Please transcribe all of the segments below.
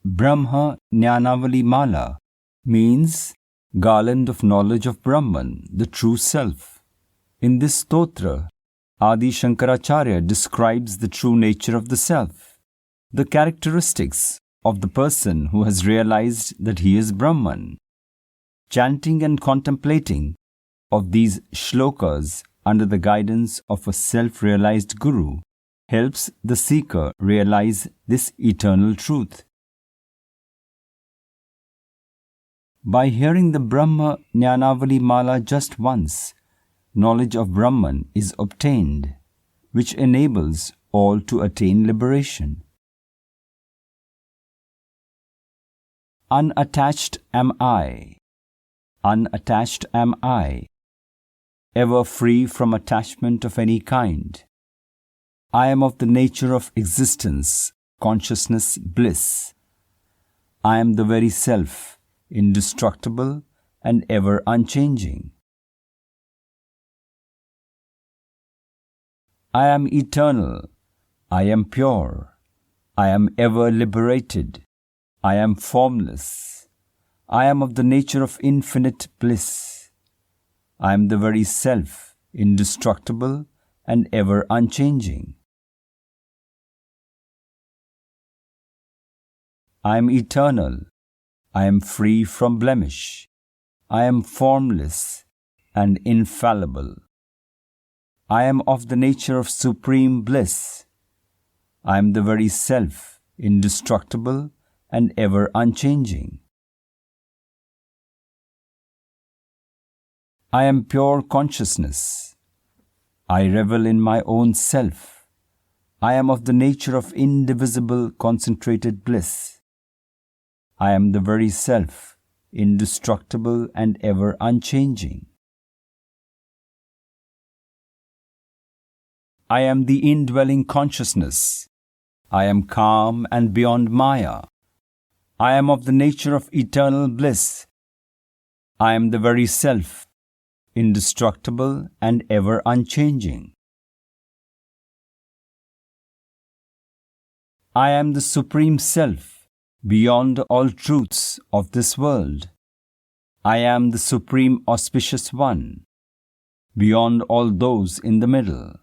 Brahma Jnanavali Mala means Garland of knowledge of Brahman, the true self. In this stotra, Adi Shankaracharya describes the true nature of the self, the characteristics of the person who has realized that he is Brahman. Chanting and contemplating of these slokas under the guidance of a self-realized guru helps the seeker realize this eternal truth. By hearing the Brahma Jnanavali Mala just once, knowledge of Brahman is obtained, which enables all to attain liberation. Unattached am I. Unattached am I, ever free from attachment of any kind. I am of the nature of existence, consciousness, bliss. I am the very self, indestructible and ever unchanging. I am eternal. I am pure. I am ever liberated. I am formless. I am of the nature of infinite bliss. I am the very self, indestructible and ever unchanging. I am eternal. I am free from blemish. I am formless and infallible. I am of the nature of supreme bliss. I am the very self, indestructible and ever unchanging. I am pure consciousness. I revel in my own self. I am of the nature of indivisible concentrated bliss. I am the very self, indestructible and ever unchanging. I am the indwelling consciousness. I am calm and beyond Maya. I am of the nature of eternal bliss. I am the very self, indestructible and ever unchanging. I am the Supreme Self, beyond all truths of this world. I am the Supreme Auspicious One, beyond all those in the middle.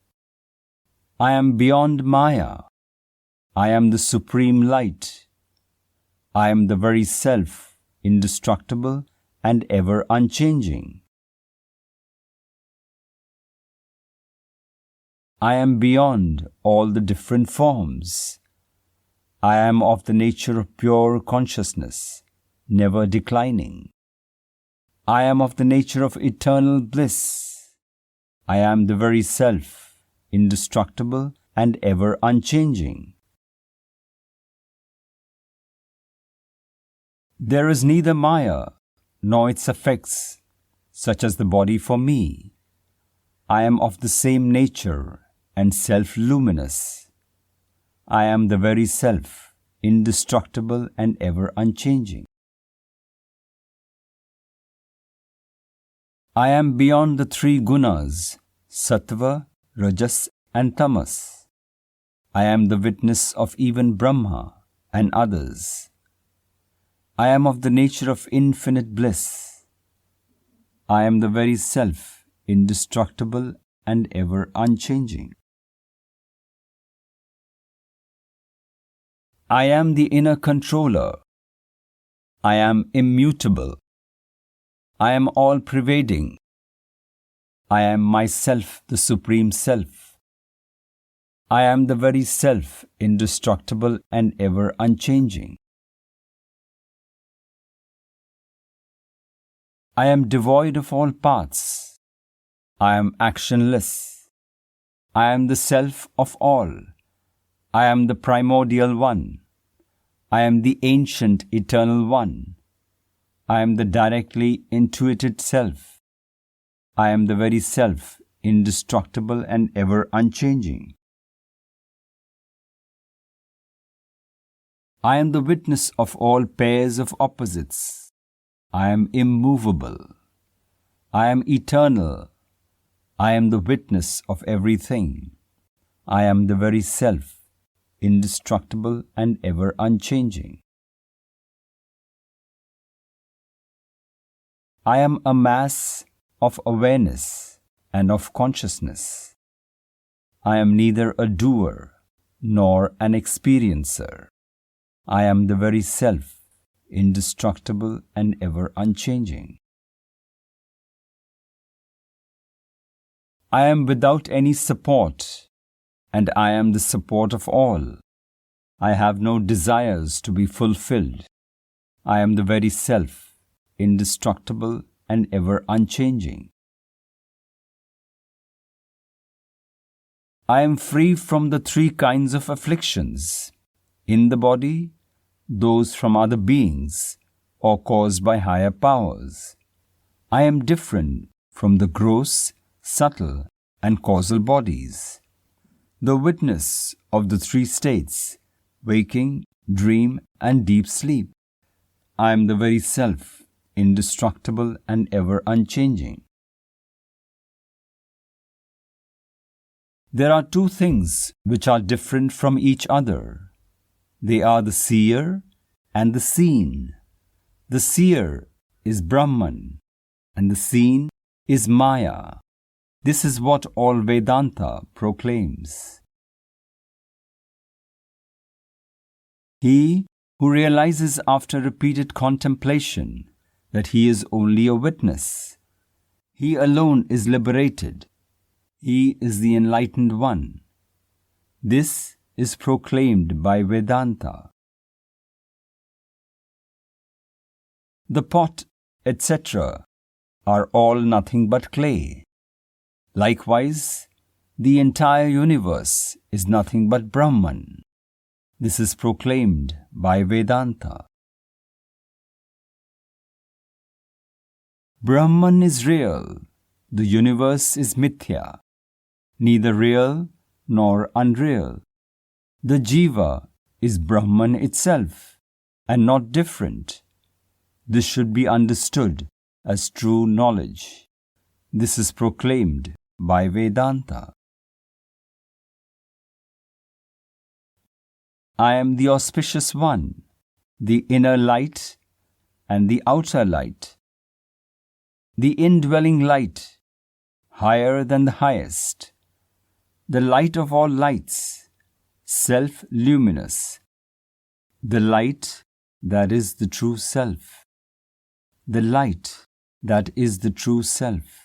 I am beyond Maya. I am the Supreme Light. I am the very Self, indestructible and ever unchanging. I am beyond all the different forms. I am of the nature of pure consciousness, never declining. I am of the nature of eternal bliss. I am the very self, indestructible and ever unchanging. There is neither Maya nor its effects, such as the body for me. I am of the same nature and self-luminous. I am the very self, indestructible and ever unchanging. I am beyond the three gunas, sattva, rajas and tamas. I am the witness of even Brahma and others. I am of the nature of infinite bliss. I am the very self, indestructible and ever unchanging. I am the inner controller. I am immutable. I am all-pervading. I am myself, the Supreme Self. I am the very self, indestructible and ever unchanging. I am devoid of all paths. I am actionless. I am the self of all. I am the primordial one. I am the ancient eternal one. I am the directly intuited self. I am the very self, indestructible and ever unchanging. I am the witness of all pairs of opposites. I am immovable. I am eternal. I am the witness of everything. I am the very self, indestructible and ever unchanging. I am a mass of awareness and of consciousness. I am neither a doer nor an experiencer. I am the very self, indestructible and ever unchanging. I am without any support, and I am the support of all. I have no desires to be fulfilled. I am the very self, indestructible and ever unchanging. I am free from the three kinds of afflictions, in the body, those from other beings, or caused by higher powers. I am different from the gross, subtle, and causal bodies. The witness of the three states, waking, dream, and deep sleep. I am the very self, indestructible and ever unchanging. There are two things which are different from each other. They are the seer and the seen. The seer is Brahman and the seen is Maya. This is what all Vedanta proclaims. He who realizes after repeated contemplation that he is only a witness, he alone is liberated. He is the enlightened one. This is proclaimed by Vedanta. The pot, etc., are all nothing but clay. Likewise, the entire universe is nothing but Brahman. This is proclaimed by Vedanta. Brahman is real, the universe is mithya, neither real nor unreal. The Jiva is Brahman itself and not different. This should be understood as true knowledge. This is proclaimed by Vedanta. I am the auspicious one, the inner light and the outer light, the indwelling light, higher than the highest, the light of all lights, self-luminous, the light that is the true self, the light that is the true self.